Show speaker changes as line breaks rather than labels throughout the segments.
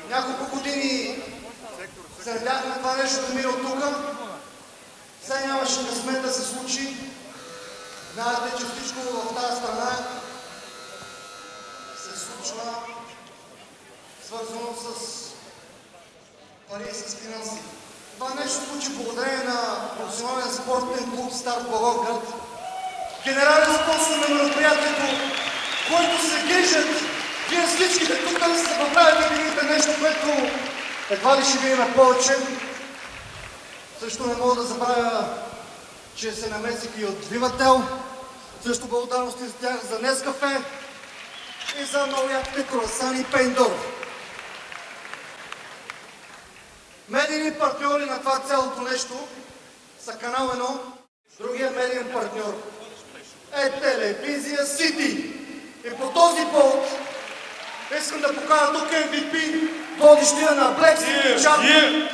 Няколко години следяхме това нещо да мира от тук. Сега нямаше късмет да се случи. Знаете, че всичко в тази страна се случва свързано с пари и с финанси. Това нещо се случи благодарение на професионален спортен клуб Стар Благоевград. Генерален спонсор на мероприятието, който се грижат. Вие всичките тук да се направите да видите нещо, което едва ли ще видим повече. Също не мога да забравя, че се намесих и от Вивател. Също благодарности за тях за Нескафе и за много яките круасани Пейндор. Медийни партньори на това цялото нещо са Канал 1, другия медиен партньор е Телевизия Сити. И по този повод искам да покажа тук MVP, водещия на Black City Chat.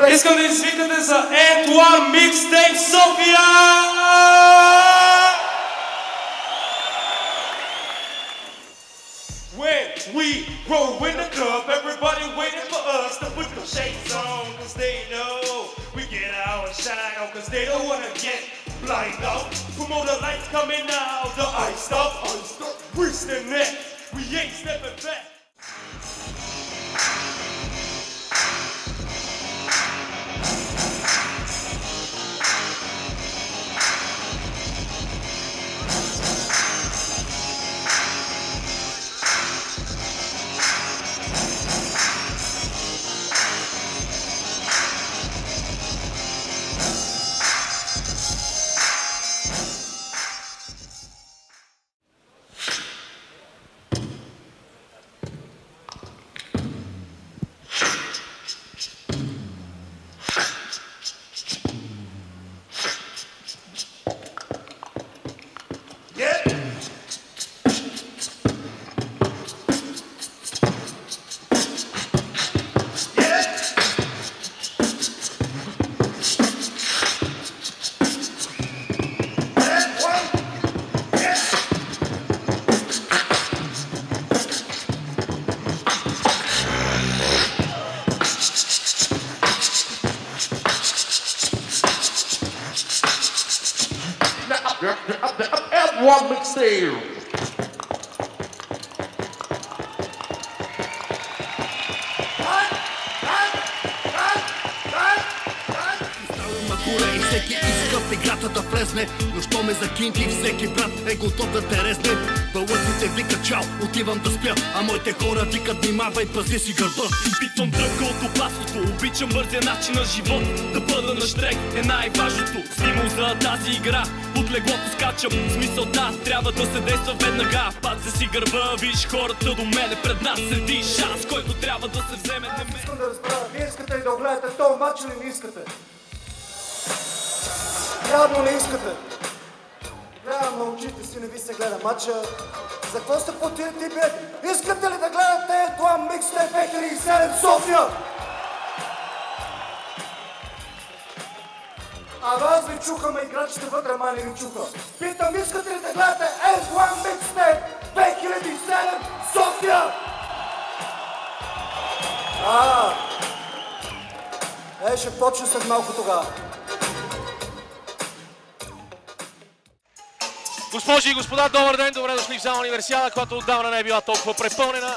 Искам да извикате за Ed1 Mixtape София! When we roll in the club, everybody waiting for us to put the shades on, cause they know we get our shine on, cause they don't wanna get blind out. Promoter lights coming out, the ice up, we stand next, we ain't stepping back.
Ed1 Mixtape.
И всеки иска в играта да влезне, но що ме закинти, всеки брат е готов да те резне. Бълъците викат чао, отивам да спя, а моите хора викат внимавай, пази си гърба.
Изпитвам дръпка от опасното, обичам бързия начин на живот. Да бъда на штрек е най-важното. Стимул за тази игра, от леглото скачам. Смисълта трябва да се действа веднага. Пази си гърба, виж хората до мене, пред нас седи шанс, който трябва да се вземе.
Аз искам да разбера, вие искате и да огледате този матч или не искате? Явно не искате. Гледам на очите си, не ви се гледа матча. За какво сте платили ти билети? Искате ли да гледате Ed1 Mixtape 2007 София? Вас ви чухаме играчите вътре, ама не ви чуха. Питам, искате ли да гледате N1 Mixtape 2007 София? Ще почне след малко тогава.
Госпожи и господа, добър ден, добре дошли в зала Универсиада, която отдавна не е била толкова препълнена.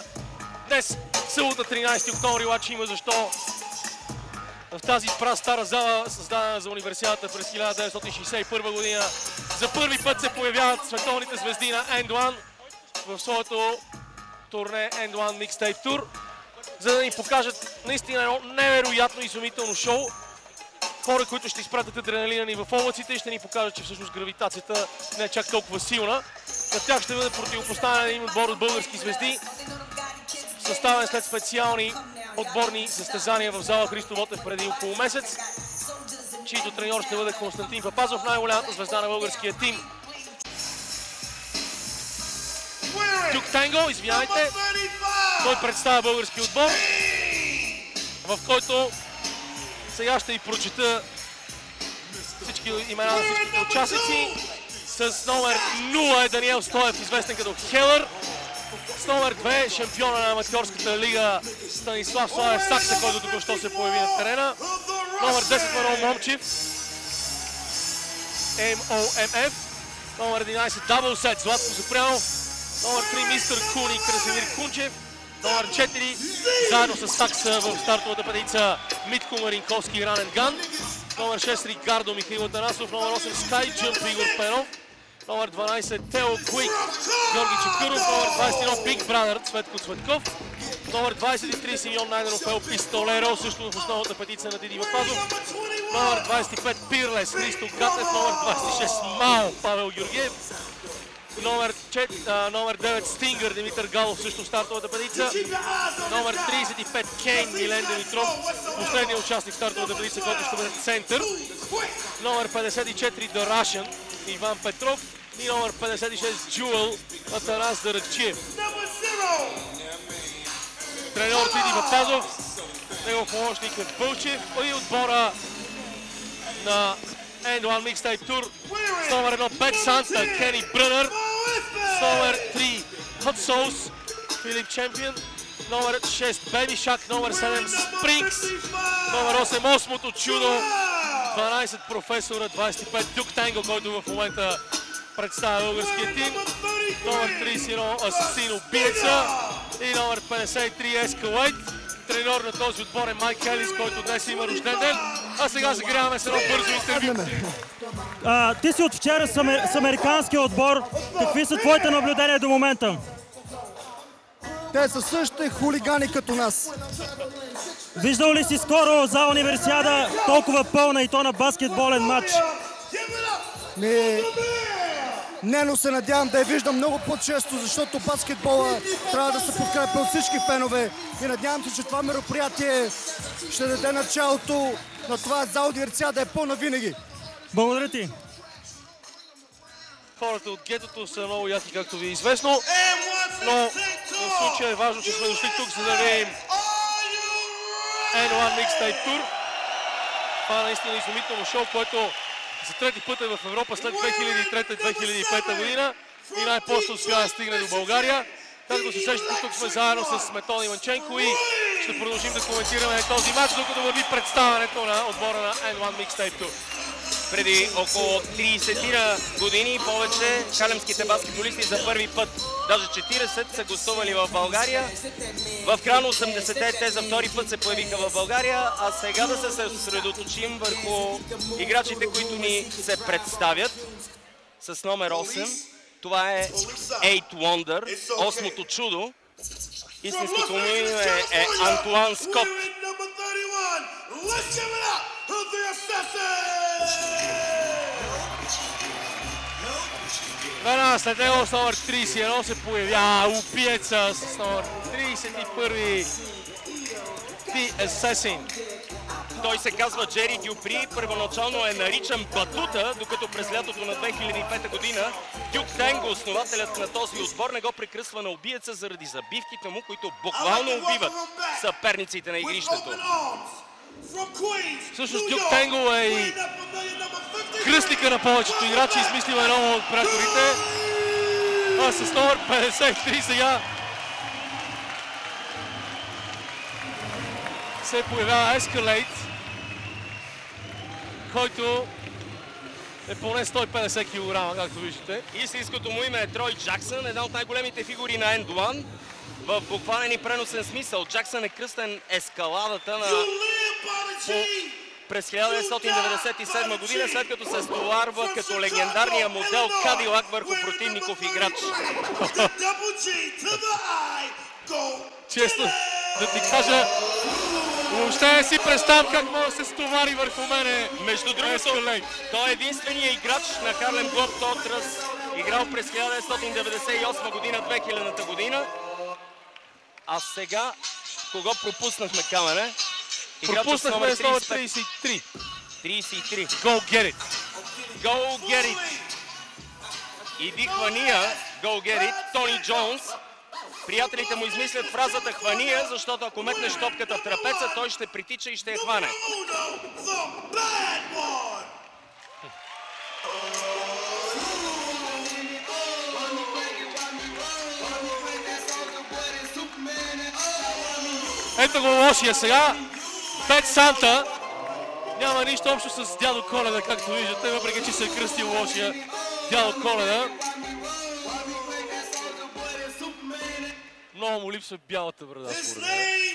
Днес, събота 13 октомври, обаче има защо в тази стара зала, създадена за Универсиадата през 1961 година, за първи път се появяват световните звезди на N1 в своето турне N1 Mixtape Tour, за да ни покажат наистина едно невероятно изумително шоу. Хора, които ще изпратят адреналина ни в облаците и ще ни покажат, че всъщност гравитацията не е чак толкова силна. На тях ще бъде противопоставен един отбор от български звезди, съставен след специални отборни състезания в зала Христо Ботев преди около месец, чийто треньор ще бъде Константин Папазов, най-голямата звезда на българския тим. Duke Tango, извинявайте, той представя български отбор, в който сега ще ви прочета всички имена на всичките участници. С номер 0 е Даниел Стоев, известен като Хелър. С номер 2 шампиона на аматьорската лига Станислав Славев Сакса, който току-що се появи на терена. Номер 10 Манол Момчев, MOMF. Номер 11 Double Set Златко Запрянов. Номер 3 Мистер Куни Красимир Кунчев. Номер 4, заедно с Сакса в стартовата петица Митко Маринковски и Ранен Ган. Номер 6 Рикардо Михаил Танасов. Номер 8 Sky Jump Игор Пенов. Номер 12 Тео Куик Георги Чекуров. Номер 21 Big Brother Цветко Цветков. Номер 23 Симеон Найденов Ел Пистолеро, също в основната петица на Диди Вапазов. Номер 25 Пирлес Христо Гатев. Номер 26 Мао Павел Георгиев. Номер 9 Стингър Димитър Галов, също в стартовата петица. Номер 35 Кейн Милен Димитров, последният участник в стартовата петица, който ще бъде център. Номер 54 The Russian Иван Петров и номер 56 Джуел Атанас Даракчиев. Треньор Диди Вапазов, негов помощник е Вълчев и отбора на N1 Mixtape Tour с номер 1 Бет Санта Кени Брънър, с номер 3 Hot Sauce Филип Чемпион, номер 6 Baby Shark, номер 7 Спрингс, номер 8 Осмото чудо, 12 Професора, 25 Duke Tango, който в момента представя българския тим, номер 31 Асасин Убиеца и номер 53 Escalade. Треньор на този отбор е Майк Елис, който днес има рожден ден. А сега загряваме с едно бързо интервю.
Ти си от вчера с американския отбор. Какви са твоите наблюдения до момента?
Те са същите хулигани като нас.
Виждал ли си скоро за Универсиада толкова пълна и то на баскетболен матч?
Не, но се надявам да я виждам много по-често, защото баскетбола трябва да се подкрепя от всички фенове. И надявам се, че това мероприятие ще даде началото на това зала Универсиада е пълна винаги.
Благодаря ти.
Хората от гетото са много яки, както ви е известно, но в случая е важно, че сме дошли тук, за да видим N1 Mixtape Tour. Това е наистина изумително шоу, което за трети път е в Европа след 2003-2005 година и най-после успя да стигне до България. Както се сещате, тук сме заедно с Методи Манченко и ще продължим да коментираме този матч, докато върви представянето на отбора на N1 Mixtape Tour.
Преди около 30 години повече халемските баскетболисти за първи път, даже 40, са гостували в България. В края на 80-те те за втори път се появиха в България, а сега да се съсредоточим върху играчите, които ни се представят с номер 8. Това е Eight Wonder, осмото чудо. Истинското му име е Антуан Скот.
Веднага след него с номер 31 се появява убиеца с номер 31 The Assassin.
Той се казва Джери Дюпри, първоначално е наричан Батута, докато през лятото на 2005 година Дюк Танго, основателят на този отбор, не го прекръсва на убиеца заради забивките му, които буквално убиват съперниците на игрището.
Всъщност Дюк Тенгъл е и кръстника на повечето играчи, измислил едно от операторите. А с номер 53 сега се появява Escalade, който е поне 150 кг, както виждате.
Истинското му име е Трой Джаксън, една от най-големите фигури на End One. В буквален и преносен смисъл. Джаксън е кръстен ескаладата на през 1997 година, след като се стоварва като легендарния модел Кадилак върху противников играч.
Честно да ти кажа, въобще не си представям как може да се стовари върху мене.
Между другото, той е единственият играч на Харлем Глобстоутърс, играл през 1998 година, 2000 година. А сега, кого пропуснахме, Камене?
Пропуснахме с номер 33.
33.
Go get it!
Go get it! Иди хвания, go get it, Тони Джонс. Приятелите му измислят фразата хвания, защото ако метнеш топката в трапеца, той ще притича и ще я хване.
Ето го лошия сега. Пет Санта. Няма нищо общо с дядо Коледа, както виждате, въпреки че се е кръстил лошия дядо Коледа. Много му липсва бялата брада, според мен.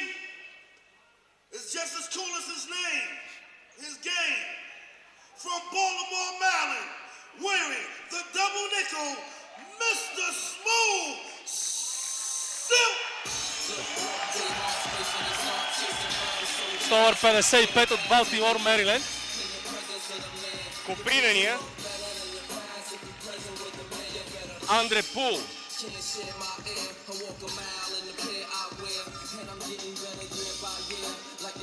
Номер 55 от Балтимор, Мериленд.
Копринения. Андре Пул.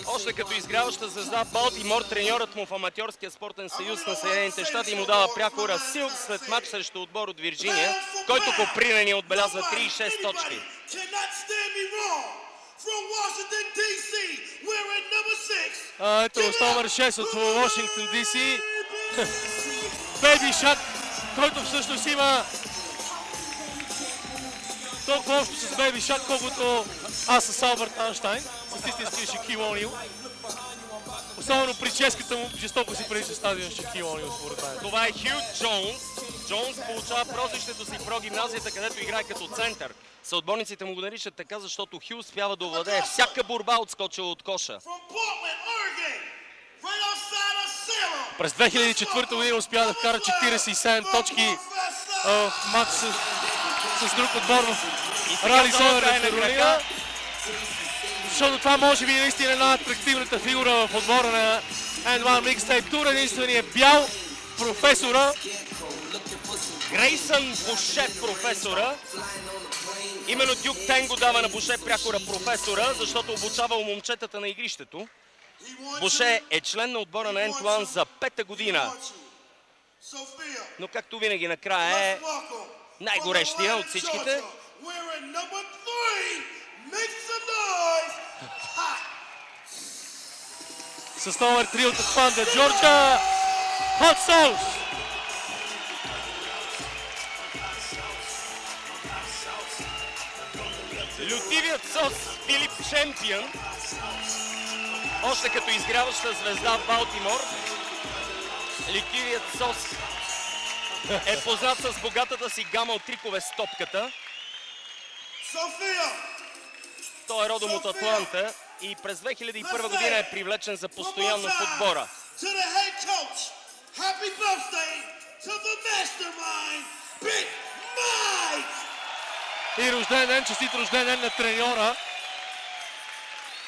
Още като изгряваща звезда Балтимор, треньорът му в аматьорския спортен съюз на Съединените щати му дава пряко разсил след матч срещу отбор от Вирджиния, който Копринения отбелязва 36 точки.
Ето с номер 6 от Вашингтон DC. Бейби Шак, който всъщност има толкова общо с Бейби Шак, колкото аз с Алберт Айнщайн, с истинския Шакил Онил. Особено прическата му жестоко си прилича с тази на Шакил Онил, според мен.
Това е Хю Джонс. Джонс получава прозвището си в прогимназията, където играе като център. Съотборниците му го наричат така, защото Хю успява да овладее всяка борба, отскочила от коша.
През 2004 година успя да вкара 47 точки в матч с друг отбор в Рали Северна Каролина. Защото това може би наистина една атрактивната фигура в отбора на End One Mixtape Tour. Единственият бял, професора.
Грейсън Буше, професора. Именно Дюк Тенго дава на Буше прякора професора, защото обучавал момчетата на игрището. Буше е член на отбора на End One за 5-та година. Но както винаги накрая е най-горещия от всичките.
С номер 3 от Атланта, Джорджия, Hot Sauce.
Лютивият сос Филип Чемпион, още като изгряваща звезда в Балтимор. Лютивият сос е познат с богатата си гама от трикове с топката. Той е родом от Атланта и през 2001 година е привлечен за постоянно в отбора.
И рожден ден, честит рожден ден на треньора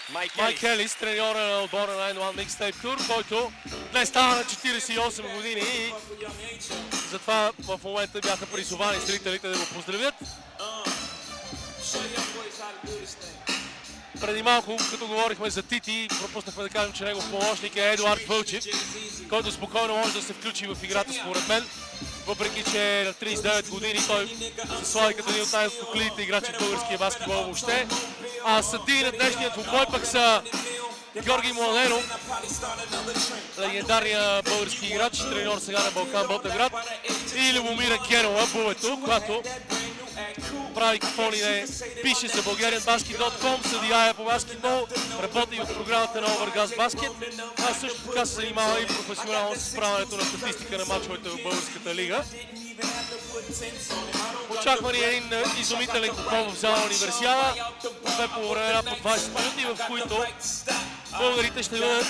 Майк Елис, треньора на отбора на End One Mixtape Tour, който днес става на 48 години и затова в момента бяха призовани зрителите да го поздравят. Преди малко, като говорихме за Тити, пропуснахме да кажем, че негов помощник е Едуард Вълчев, който спокойно може да се включи в играта според мен. Въпреки че на 39 години той се слави като един от най-скоклидите играчи в българския баскетбол въобще. А съдии на днешният двубой пък са Георги Младенов, легендарния български играч, треньор сега на Балкан Ботевград, и Любомира Генова, бубето, която прави какво ли не, пише за BulgarianBasket.com, съдия е по баскетбол, работи в програмата на Overgas Basket, а също така се занимава и професионално с правенето на статистика на мачовете в Българската лига. Очаква ни един изумителен купон в зала Универсиада, бе по времена по 20 минути, в които българите ще бъдат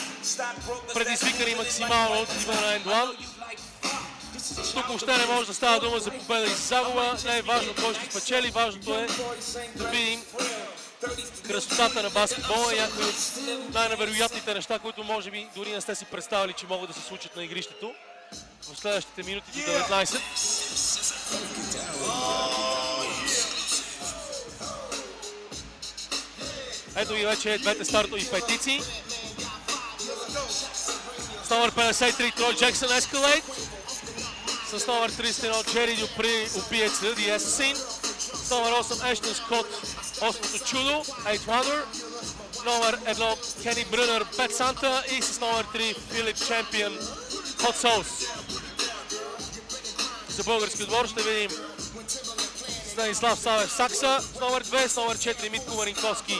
предизвикани максимално от типа на Ендуан. Тук въобще не може да става дума за победа и за загуба, не е важно кой ще спечели, важното е да видим красотата на баскетбола и някои от най-невероятните неща, които може би дори не сте си представили, че могат да се случат на игрището в следващите минути до 19. Ето ги вече двете стартови петици. С номер 53 Трой Джексън Escalade. С номер 31 Джери Дюпри убиеца The Assassin. С номер 8 Ештън Скот Осмото чудо 800. Номер 1 Кени Брънър Бет Санта и с номер 3 Филип Чемпион Hot Sauce. За български отбор ще видим Станислав Савев Сакса с номер 2, с номер 4 Митко Маринковски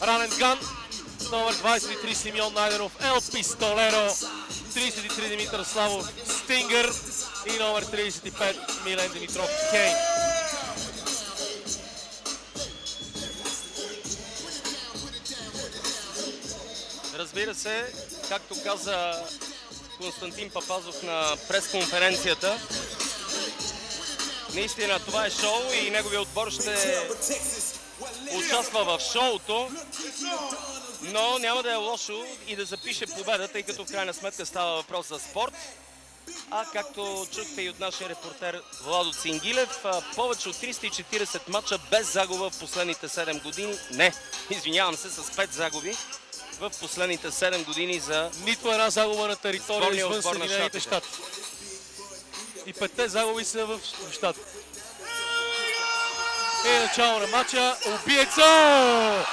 Ранен Ган, с номер 23 Симеон Найденов Ел Пистолеро, 33 Димитър Славов Стингър и номер 35 Милен Димитров Кейн.
Разбира се, както каза Константин Папазов на пресконференцията, наистина това е шоу и неговия отбор ще участва в шоуто, но няма да е лошо и да запише победа, тъй като в крайна сметка става въпрос за спорт. А както чухте и от нашия репортер Владо Цингилев, повече от 340 мача без загуба в последните 7 години. Не, извинявам се, с 5 загуби в последните 7 години за
нито една загуба на територия извън Съединените щати. И 5-те загуби са в щата. И начало на матча. Убиеца!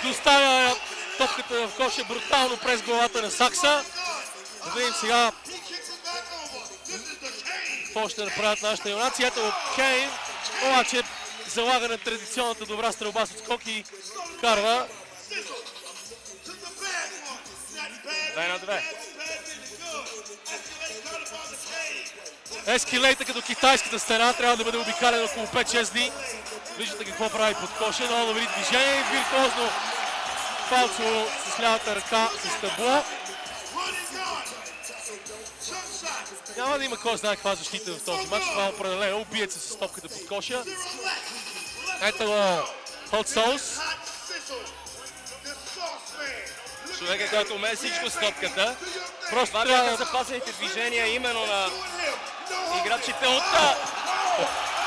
Доставя топката в коша брутално през главата на Сакса. Да видим сега какво ще направят нашите юнаци. Ето Кейн, обаче залага на традиционната добра стрелба с отскок и карва
2-2.
Escalade като китайската стена трябва да бъде обикален около 5-6 дни. Виждате какво прави под коша, много добри движения и виртуозно фалцово с лявата ръка с табло. Няма да има кой знае каква защита в този матч, това определено убиеца с топката под коша. Ето го Hot Sauce.
Човекът, който умее всичко с топката.
Просто
това бяха запазените движения именно на играчите от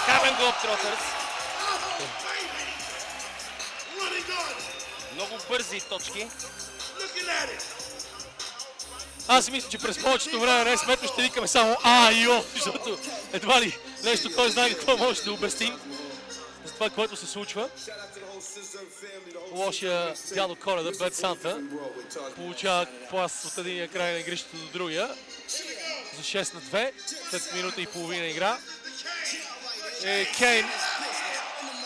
Harlem Globetrotters. Много бързи точки.
Аз мисля, че през повечето време не смето ще викаме само АИО, защото едва ли нещо той знае какво може да обясним за това, което се случва. Лошия дядо Коледа, Бет Санта, получава пас от единия край на игрището до другия за 6-2, след минута и половина игра. Кейн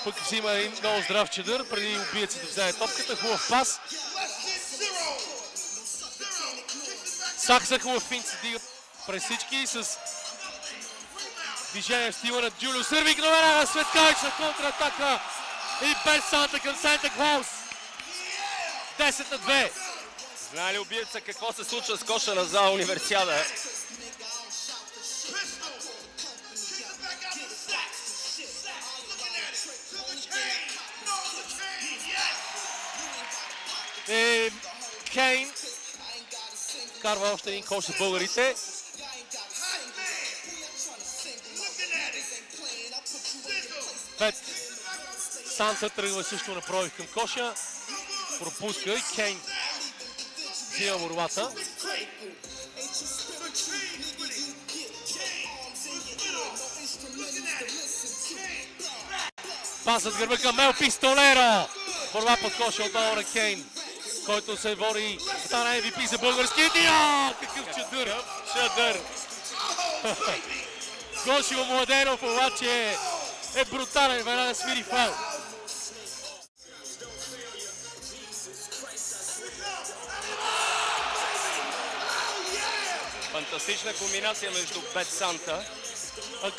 пък взима един много здрав чедър, преди убиеца да вземе топката, хубав пас. Сакса хубав финт се дига през всички с движение в стила на Джулиус Ирвинг, но веднага Светкавич на контратака и Бет Санта към Санта Клаус. 10-2.
Знае ли убиеца какво се случва с коша на зала Универсиада?
Кейн карва още един кош за българите. Бет Санта тръгва също на пробив към коша. Пропуска и Кейн взима борбата. Пасът гърба към Мел Пистолеро. Борба под коша отново на Кейн. който се бори, стана MVP за българския тия! Какъв чадър! Чадър! Гошо Младенов обаче е брутален, веднага свири фаул.
Фантастична комбинация между Бет Санта.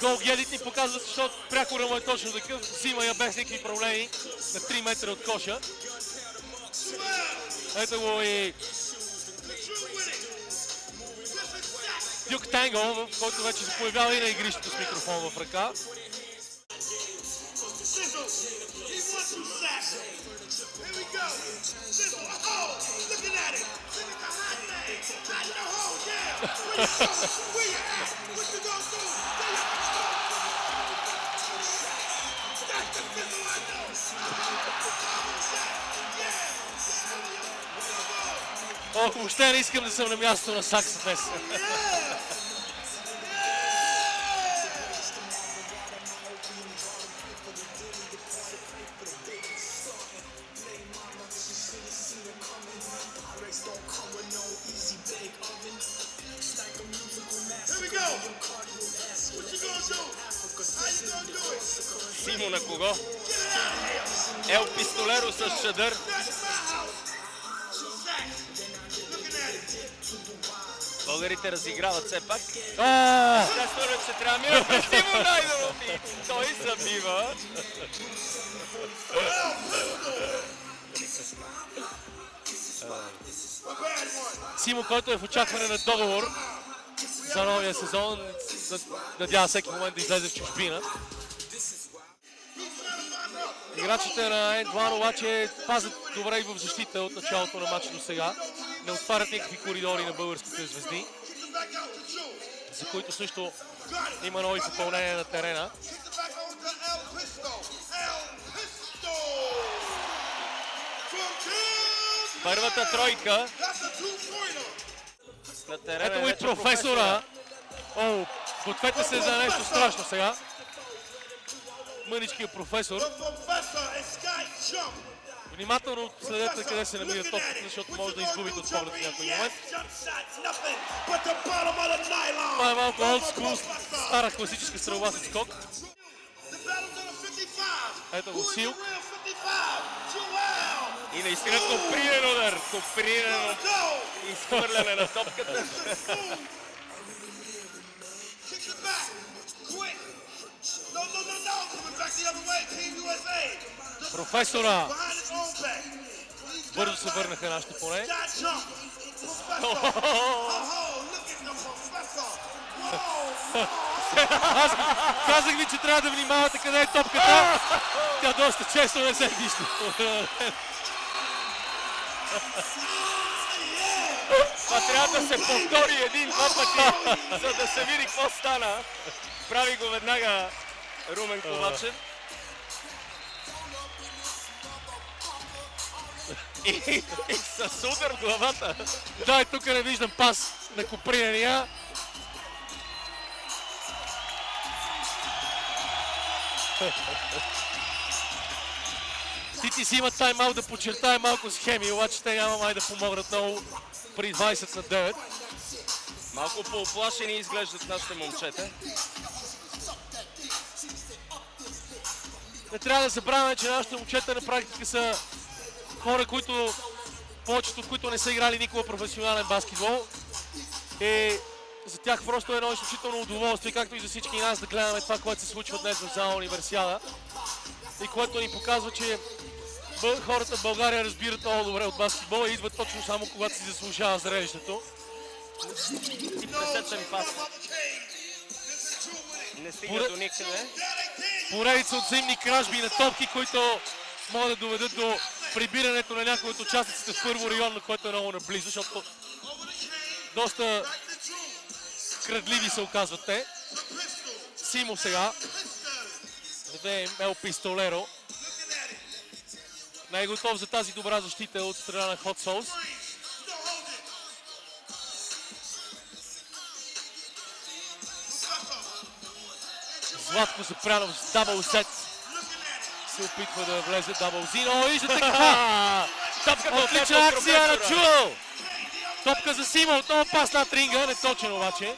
Гол Гелит ни показва, защото прякора му е точно такъв. Взима я без никакви проблеми на 3 метра от коша. Ето го и Дюк Танго, който вече се появява и на игрището с микрофон в ръка. О, въобще не искам да съм на мястото на Сакс днес.
Симо на кого? Ел Пистолеро с чадър. Българите разиграват все пак. Естествено, че трябва мира през Симо Найденов и той забива.
Симо, който е в очакване на договор за новия сезон, надява всеки момент да излезе в чужбина. Играчите на N2 обаче пазят добре и в защита от началото на матча до сега. Не отварят никакви коридори на българските звезди, за които също има нови попълнения на терена.
Първата тройка на терена.
Ето го и професора. О, гответе се за нещо страшно сега. Мъничкият професор. Внимателно следете къде се намира топката, защото може да изгубите от поглед в някой момент. Това е малко олдскул, стара класическа стрелба с скок. Ето го Силк.
И наистина копринен удар, копринен изхвърляне на топката.
Професора. Бързо се върнаха нашите поне. Аз казах ви, че трябва да внимавате къде е топката. Тя доста често не се вижда.
Това трябва да се повтори един-два пъти, за да се види какво стана. Прави го веднага Румен Ковачев. И с удар в главата.
Да, и тук не виждам пас на Копринения. Тити си има тайм-аут да подчертае малко схеми, обаче те няма май да помогнат много при 20 на 9.
Малко по-оплашени изглеждат нашите момчета.
Не трябва да забравяме, че нашите момчета на практика са хора, които повечето от които не са играли никога професионален баскетбол. И за тях просто е едно изключително удоволствие, както и за всички нас, да гледаме това, което се случва днес в зала Универсиада. И което ни показва, че хората в България разбират много добре от баскетбола и идват точно само когато си заслужава зрелището.
И пресечен пас. Не стига до никъде.
Поредица от взаимни кражби на топки, които могат да доведат до прибирането на някои от участниците в първо район, на който е много наблизо, защото доста крадливи се оказват те. Симо сега. Даде Ел Пистолеро. Не е готов за тази добра защита от страна на Hot Sauce. Златко Запрянов с дабъл сет. Се опитва да влезе дабъл зино. И за така
Топката
Отлична акция на Чудо! Топка за Сима, отново пас над ринга, не точен обаче.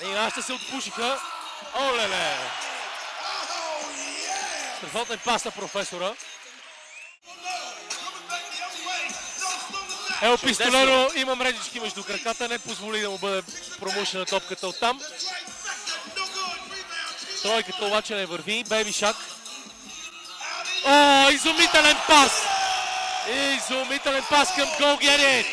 И нашите се отпушиха. Олеле! Страхотен пас на професора. Ел Пистолеро има мрежички между краката, не позволи да му бъде промушена топката оттам. Тройката обаче не върви. Бейби Шак. О, изумителен пас! Изумителен пас към Go Get It!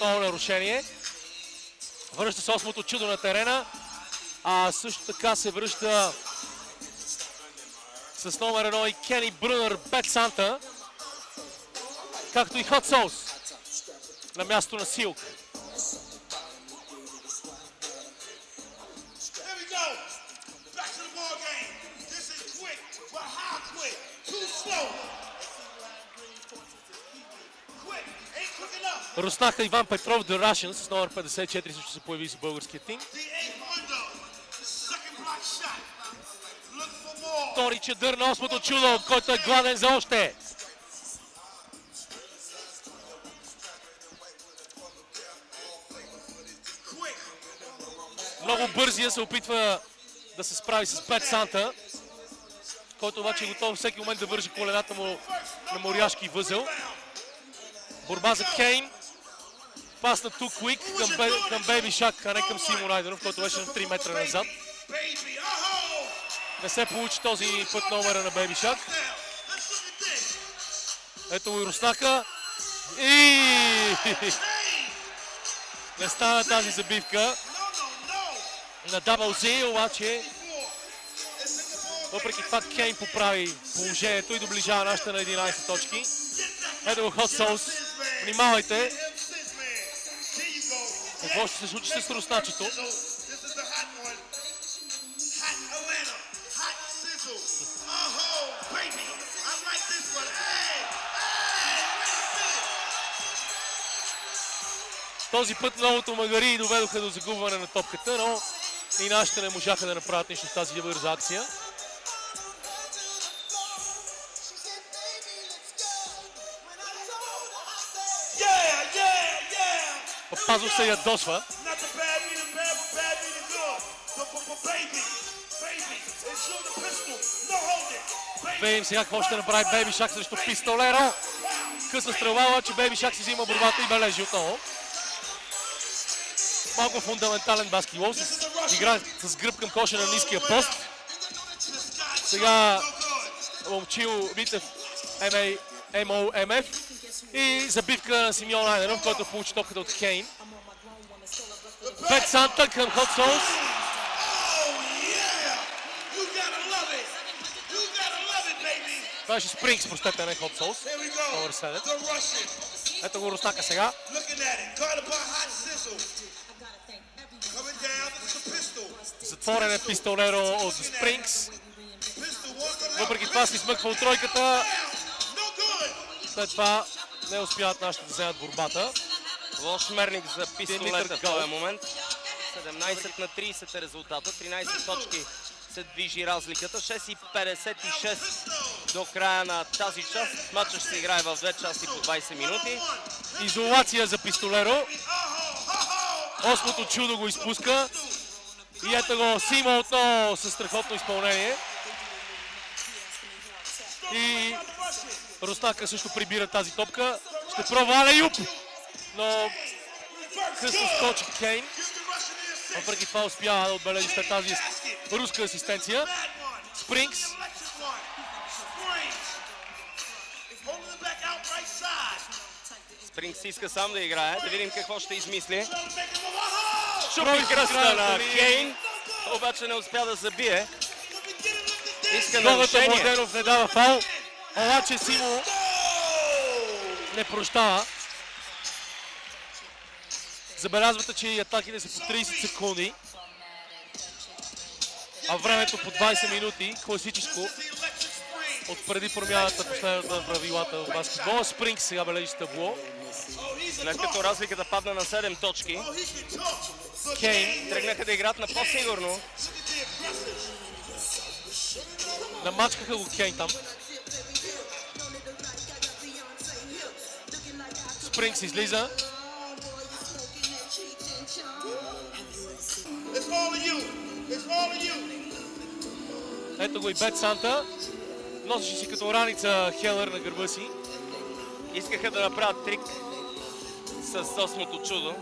Ново нарушение. Връща се осмото чудо на терена. А също така се връща с номер 1 и Кени Брунер Бет Санта. Както и Hot Sauce на място на Силк. Руснаха Иван Петров, The Russian, с номер 54 също се появи с българския тим. Втори чадър на осмото чудо, който е гладен за още. Много бързия се опитва да се справи с Бет Санта, който обаче е готов всеки момент да вържи колената му на моряшки възел. Борба за Кейн. Пас на Too Quick към Бейби Шак, а не към Симо Райдеров, който беше на 3 метра назад. Не се получи този път номера на Бейби Шак. Ето го и Руснака. И не стана тази забивка на WZ, обаче въпреки това Кейн поправи положението и доближава нашата на 11 точки. Ето го Hot Sauce. Внимавайте. Какво ще се случи с Русначето? Този път многото магари доведоха до загубване на топката, но и нашите не можаха да направят нищо в тази бърза акция. Папазов се ядосва. Видим сега какво ще направи Бейби Шак срещу Пистолеро. Късна стрелба, че Бейби Шак си взима борбата и бележи отново. Малко фундаментален баскетбол, игра с гръб към коша на ниския пост. Сега Момчил Митев МОМФ и забивка на Симеон Райдеров, който получи топката от Кейн. Бет Санта към Hot Sauce. Това беше Спрингс, простете, не Hot Sauce. Номер 7. Ето го Руснака сега. Затворен е Пистолеро от Спрингс. Въпреки това се измъква от тройката. След това не успяват нашите да вземат борбата.
Лош мерник за Пистолета в този момент. 17 на 30 е резултата. 13 точки се движи разликата. 6:56 до края на тази част. Матчът ще се играе в 2 части по 20 минути.
Изолация за Пистолеро. Осмото чудо го изпуска. И ето го Симо отново със страхотно изпълнение. И Руснака също прибира тази топка. Ще пробва алейуп, но късно скочи Кейн. Въпреки това успява да отбележи след тази руска асистенция. Спрингс.
Спрингс иска сам да играе. Да видим какво ще измисли. Шупи кръста на Кейн, обаче не успя да забие. Иска нарушение.
Младенов не дава фаул, обаче Симо не прощава. Забелязвате, че и атаките са по 30 секунди, а времето по 20 минути, класическо от преди промяната последната на правилата в баскетбола. Спрингс сега бележи табло.
След като разликата падна на 7 точки, Кейн тръгнаха да играят на по-сигурно.
Намачкаха го Кейн там. Спрингс излиза. Ето го и Бет Санта. Носеше си като раница Хелър на гърба си.
Искаха да направят трик с осмото чудо.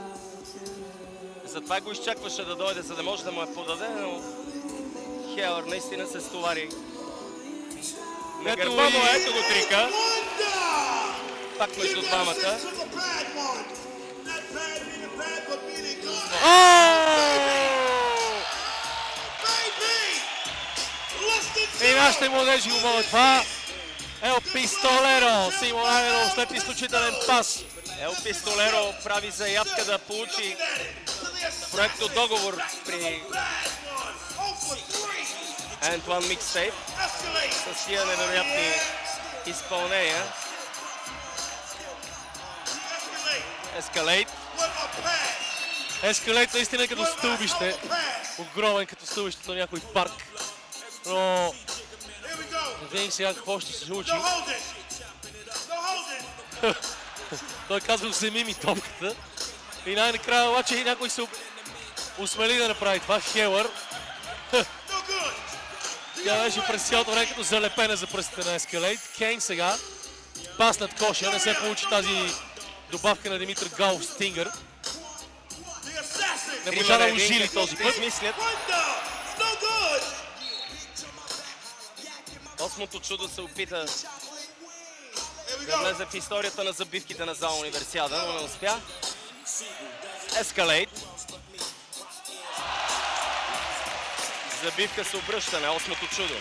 Затова го изчакваше да дойде, за да може да му я подаде, но Хелър наистина се стовари на гърба му. Ето го трика. Пак между двамата.
И нашите младежи го могат това. Ел Пистолеро, Симон Ангелов след изключителен пас.
Ел Пистолеро прави заявка да получи проекто договор при Антуан Микстейп с тия невероятни изпълнения. Ескалейт.
Ескалейт наистина е като стълбище. Огромен като стълбището на някой парк. Но не видим сега какво ще се случи. Той казва, вземи ми топката. И най-накрая обаче някой се осмели да направи това. Хелър. Тя беше през цялото време като залепена за пръстите на Ескалейт. Кейн сега. Пас над коша. Не се получи тази добавка на Димитър Гаул Стингър. Не можа да ужили този път.
Осмото чудо се опита да влезе в историята на забивките на зала Универсиада, но не успя. Ескалейт. Забивка с обръщане, осмото чудо.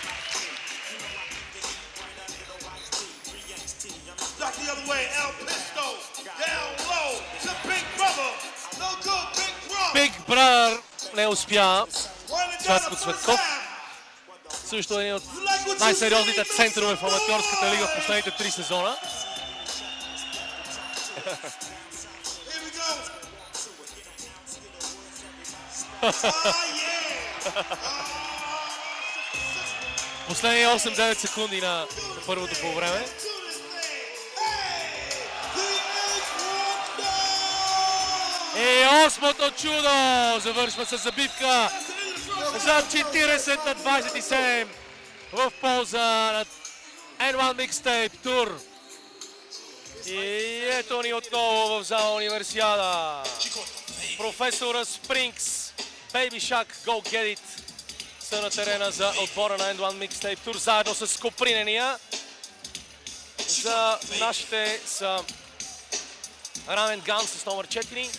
Биг Брадър не успя. Цвятко Цветков. Също един от най-сериозните центрове в аматьорската лига в последните 3 сезона. Последни 8-9 секунди на първото полувреме. И осмото чудо завършва с забивка за 40 на 27 в полза на N1 Mixtape Tour. И ето ни отново в зала Универсиада. Професора Спрингс, Baby Shark, Go Get It са на терена за отбора на N1 Mixtape Tour, заедно с Копринения. За нашите са Рамен Ган с номер 4,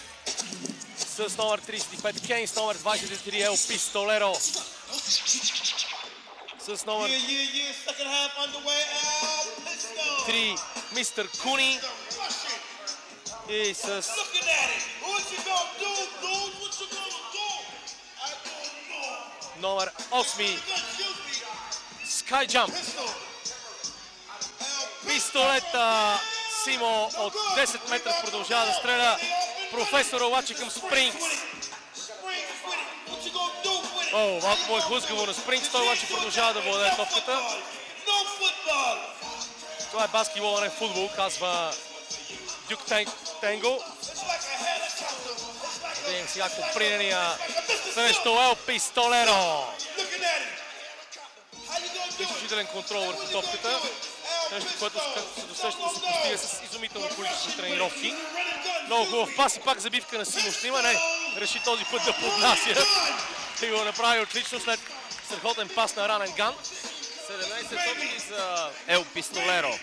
с номер 35 Кейн, с номер 23 Ел Пистолеро, с номер 3 Мистер Куни и с номер 8 Sky Jump. Пистолета Симо от 10 метра продължава да стреля. Професора обаче към Спрингс. Малко му е хлъзгаво на Спрингс, той обаче продължава да владее топката. Това е баскетбол, а не футбол, казва Дюк Тенго. Видим сега Копринения срещу Ел Пистолеро. Изключителен контрол върху топката. Нещо, което се досеща да се постига с изумително количество тренировки. Много хубав пас и пак забивка на Симо ще има. Не, реши този път да поднася. И го направи отлично след страхотен пас на Ранен Ган.
17 точки за Ел Пистолеро.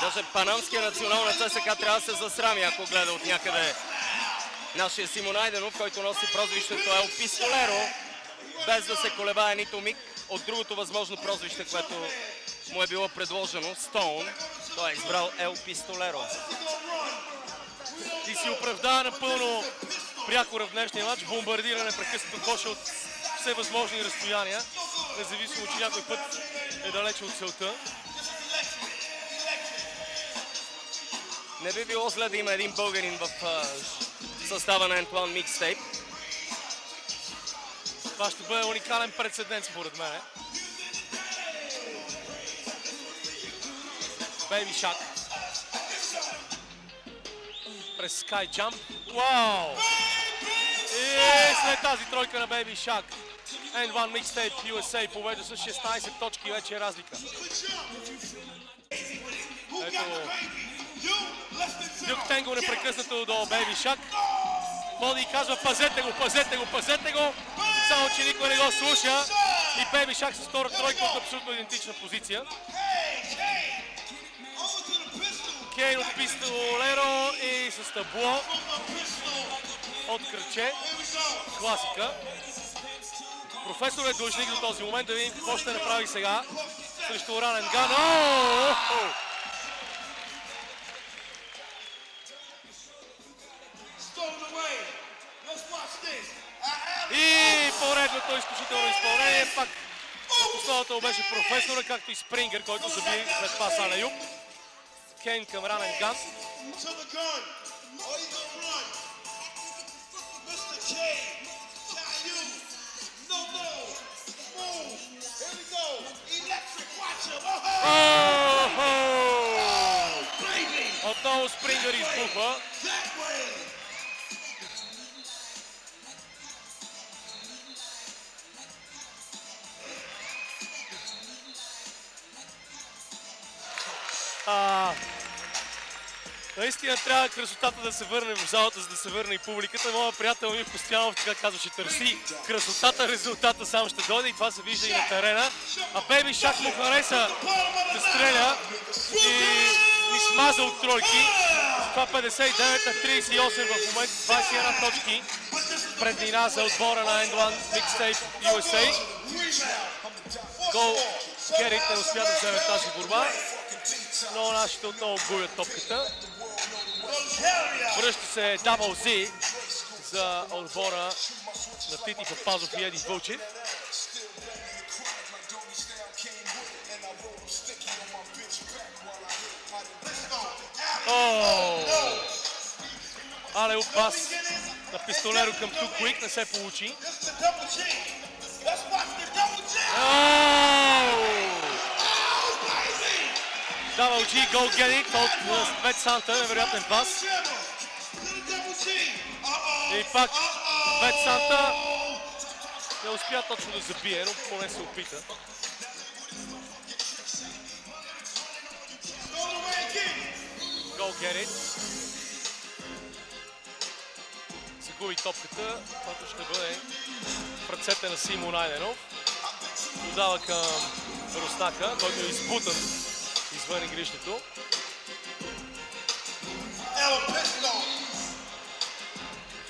Даже панамския национал на ЦСКА трябва да се засрами, ако гледа от някъде нашия Симо Найденов, който носи прозвището Ел Пистолеро, без да се колебае нито миг от другото възможно прозвище, което му е било предложено, Стоун. Той е избрал Ел Пистолеро.
И си оправдава напълно прякора в днешния матч. Бомбардира непрекъснато коша от всевъзможни разстояния. независимо, че някой път е далече от целта.
Не би било зле да има един българин в състава на Антуан Микстейп.
Това ще бъде уникален прецедент, според мен. Baby Shark. През Sky Jump. Вау! И след тази тройка на Baby Shark, N1 Mixtape USA победа с 16 точки, вече е разлика. Ето Дюк Тенго непрекъснато до Baby Shark. Моди и казва: пазете го, пазете го, пазете го! Само че никой не го слуша. И Baby Shark с втора тройка от абсолютно идентична позиция. Кейн от пистолеро и с табло от кръче. Класика. Професор е длъжник до този момент, да видим какво ще направи сега срещу ранен ган. И поредното изключително изпълнение. Пак основата беше професора, както и Спрингър, който заби след това Сана Юб. Кейн към ранен ган. Отново Спрингър избухва. Наистина трябва красотата да се върне в залата, за да се върне и публиката. Моят приятел ми постоянно така казваше: търси красотата, резултата сам ще дойде, и това се вижда и на терена. А Baby Shark му хареса да стреля и смаза от тройки. Това 59 на 38 в момента, 21 точки. Преднина за отбора на N1 Mixtape USA. Go Get It не успя да вземе тази борба, но нашите отново губят топката. Връща се Double Z за отбора на Тити Папазов и Еди Вълчев. Але пас на пистолеро към Too Quick не се получи. Double G, Go Get It от Вет Санта, невероятен пас. И пак Вет Санта не успя точно да забие, но поне се опита. Go Get It. Загуби топката, което ще бъде в ръцете на Симо Найденов. Додава към Руснака, който е избутан извън игрището.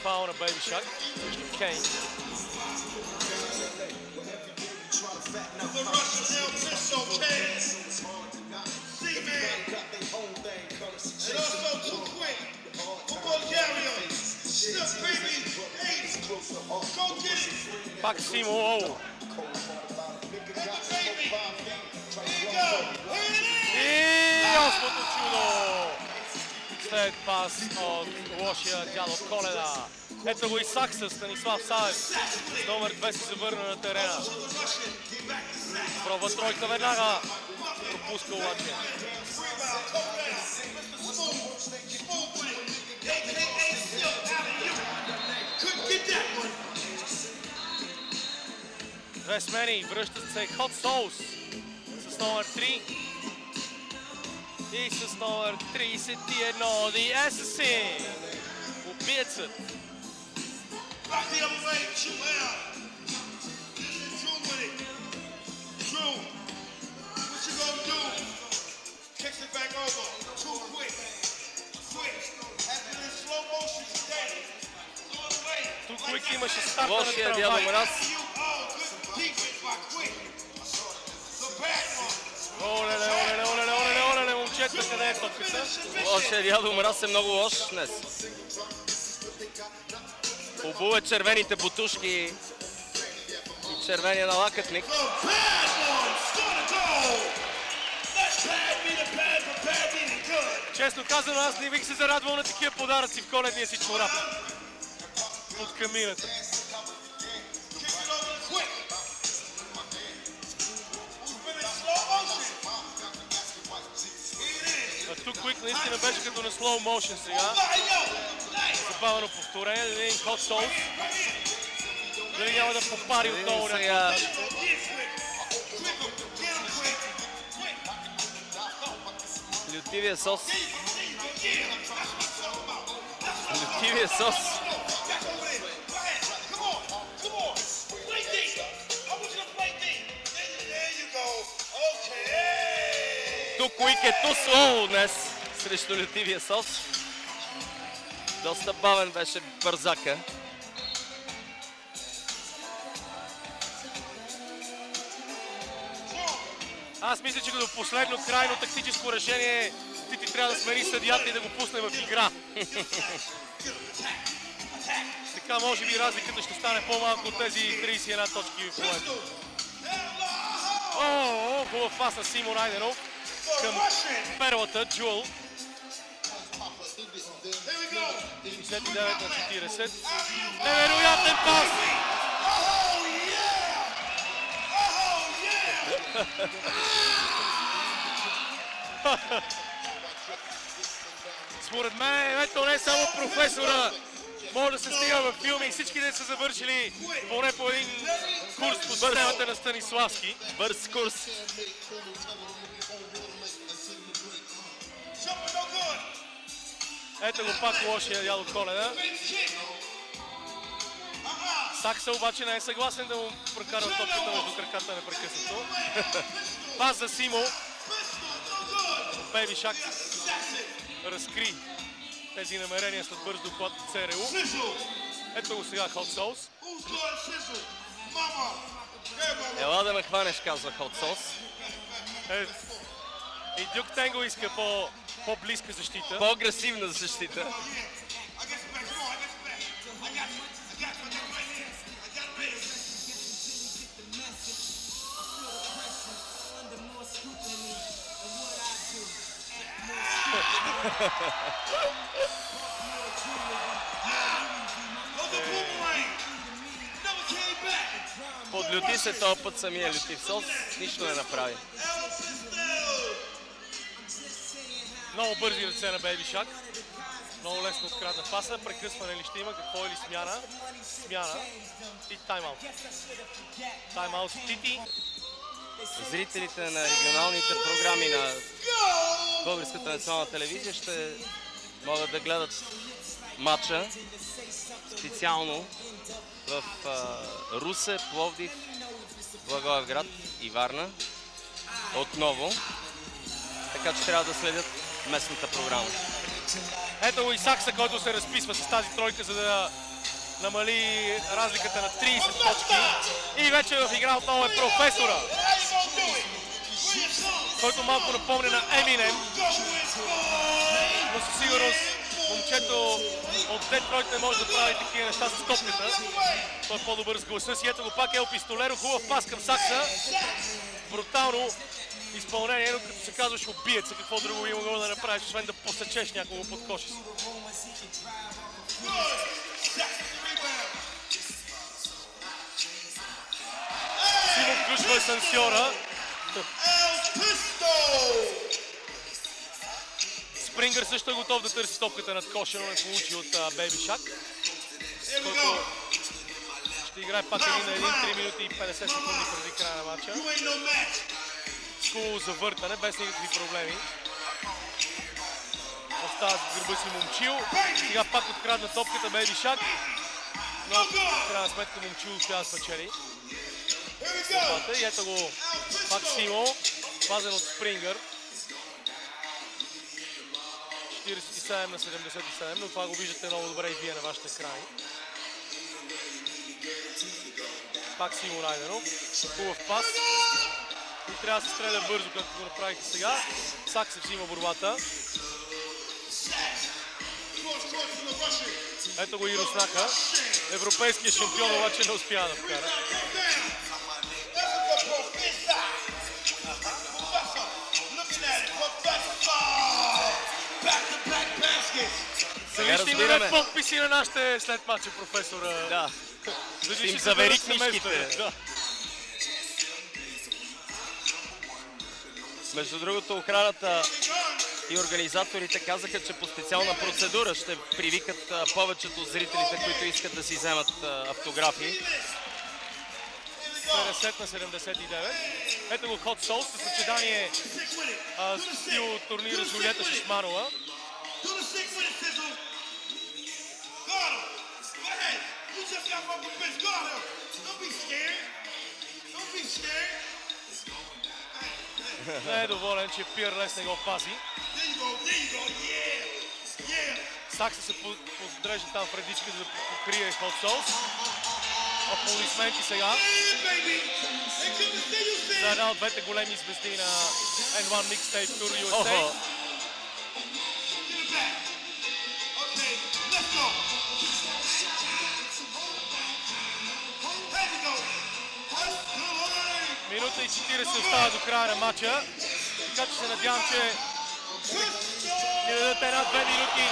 Фаул на Baby Shark срещу Кейн. Пак Симо. И осмото чудо след пас от лошия дядо Коледа. Ето го и Сакса, Станислав Савев. С номер 2 се завърна на терена. Пробва тройка веднага. Пропуска обаче. Две смени, връщат се Hot Sauce с номер 3 и с номер 31 The Assassin. Убиецът. Тук Quick имаше старта на
лошия дядо Мраз.
Оле, момчета, къде е топката?
Лошия дядо Мраз е много лош днес. Обува червените бутушки и червения налакътник.
Честно казано, аз не бих се зарадвал на такива подаръци в коледния си чорап. От камината. А тук Quick наистина беше като на slow motion сега. Забавено повторение, един hot sauce. Дали няма да попари отново някакво.
Лютивия сос. Лютивия сос. Тук Quick е too slow днес срещу лютивия сос. Доста бавен беше бързака.
Аз мисля, че като последно крайно тактическо решение Тити трябва да смени съдията и да го пусне в игра. Така може би разликата ще стане по-малко от тези 31 точки в момента. О, хубав пас на Симо Найденов към перлата Джул. 69 на 40. Невероятен пас! Според мен, ето не само професора може да се стига във филми и всички да са завършили поне по един курс по системата на Станиславски.
Бърз курс.
Ето го пак лошия дядо Коледа. Сакса обаче не е съгласен да му прокара топката между краката непрекъснато. Пас за Симо. Бейби Шак разкри тези намерения след бърз доклад от ЦРУ. Ето го сега Hot Sauce.
Ела да ме хванеш, казва Hot Sauce.
И Дюк Тенго иска по-близка защита.
По-агресивна защита. Подлюти се този път самия лютив сос, нищо не направи.
Много бързи ръце на Бейби Шак. Много лесно открадна паса. Прекъсване ли ще има? Какво е ли смяна? Смяна. И тайм-аут. Тайм-аут с Тити.
Зрителите на регионалните програми на Българската национална телевизия ще могат да гледат матча специално в Русе, Пловдив, Благоевград и Варна отново. Така че трябва да следят местната програма.
Ето го и Сакса, който се разписва с тази тройка, за да намали разликата на 30 точки. И вече в игра отново е професора, който малко напомня на Еминем. Но със сигурност момчето от Детройт не може да прави такива неща с топката. Той е по-добър с гласа си. Ето го пак Ел Пистолеро. Хубав пас към Сакса. Брутално изпълнение, но като се казваш убиец, какво друго би могъл да направиш, освен да посечеш някого под коши си. Симо включва Сансьора. Спрингър също е готов да търси топката над коша, но не получи от Бейби Шак, който ще играе пак на 3 минути и 50 секунди преди края на матча. Хубаво завъртане, без никакви проблеми. Остава с гърба си Момчил. Сега пак открадна топката Бейби Шак. Но в крайна сметка Момчил успя да спечели. И ето го пак Симо, пазен от Спрингър. 47 на 77, но това го виждате много добре и вие на вашите екрани. Пак Симо Найденов. Хубав пас. И трябва да се стреля бързо, както го направихте сега. Сакса взима борбата. Ето го и Руснака. Европейският шампион обаче не успя да вкара. Дали ще имаме подписи на нашите след матча, професора?
Да. Ще им завери книжките.
Да.
Между другото, охраната и организаторите казаха, че по специална процедура ще привикат повечето от зрителите, които искат да си вземат автографи.
50 на 79. Ето го Hot Sauce, съчетание стил турнира Жулиета Шишманова. Не е доволен, че Пиерлес не го пази. Сакса се подрежда там в редичка, за да покрие Hot Sauce. Аплодисменти сега за една от двете големи звезди на N1 Mixtape Tour USA. Минута и 40 остава до края на матча, така че се надявам, че ни дадат една-две минути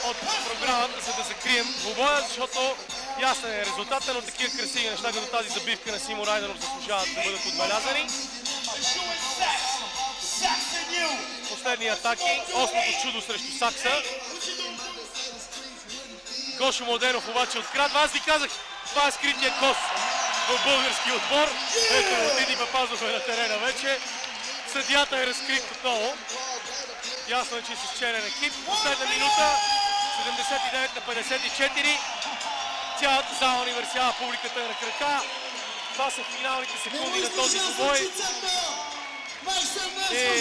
от програмата, за да закрием двубоя, защото ясен е резултата, но такива красиви неща, като тази забивка на Симо Райденов, заслужават да бъдат отбелязани. Последни атаки, осмото чудо срещу Сакса. Гошо Младенов обаче открадва. Аз ви казах, това е скрития кос в български отбор. Ето, Дини Папазов е на терена вече. Съдията е разкрит отново. Ясно е, че с черен екип. Последна минута, 79 на 54. Цялата зала универсиада, публиката е на крака. Това са финалните секунди на този двубой. И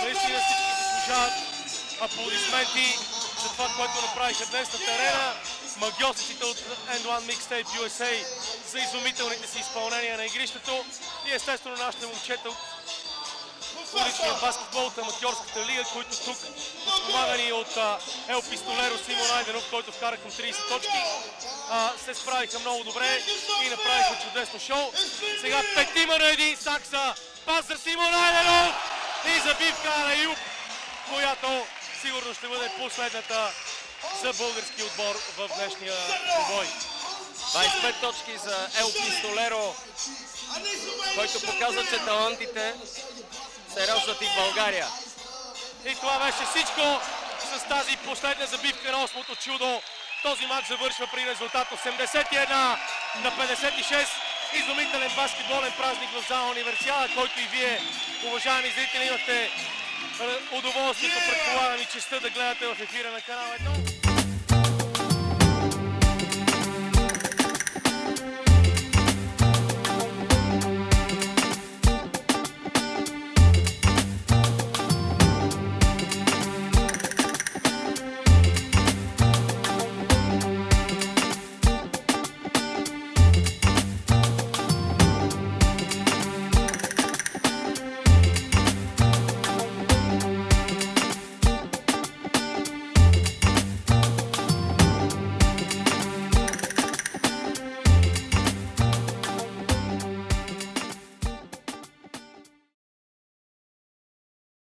наистина всички заслужават аплодисменти за това, което направиха днес на терена. Магьосниците от N1 Mixtape USA за изумителните си изпълнения на игрището. И естествено нашите момчета от уличния баскетбол от аматьорската лига, които тук, подпомагани от Ел Пистолеро Симо Райденов, който вкара към 30 точки, се справиха много добре и направиха чудесно шоу. Сега 5 на 1 Сакса, пас за Симо Райденов и забивка на Юб, която сигурно ще бъде последната за български отбор в днешния бой.
25 точки за Ел Пистолеро, който показва, че талантите се раждат и в България.
И това беше всичко с тази последна забивка на осмото чудо. Този матч завършва при резултат 81 на 56. Изумителен баскетболен празник в зала универсиада, който и вие, уважаеми зрители, имате удоволствието, предполагам и честта да гледате в ефира на канал 1.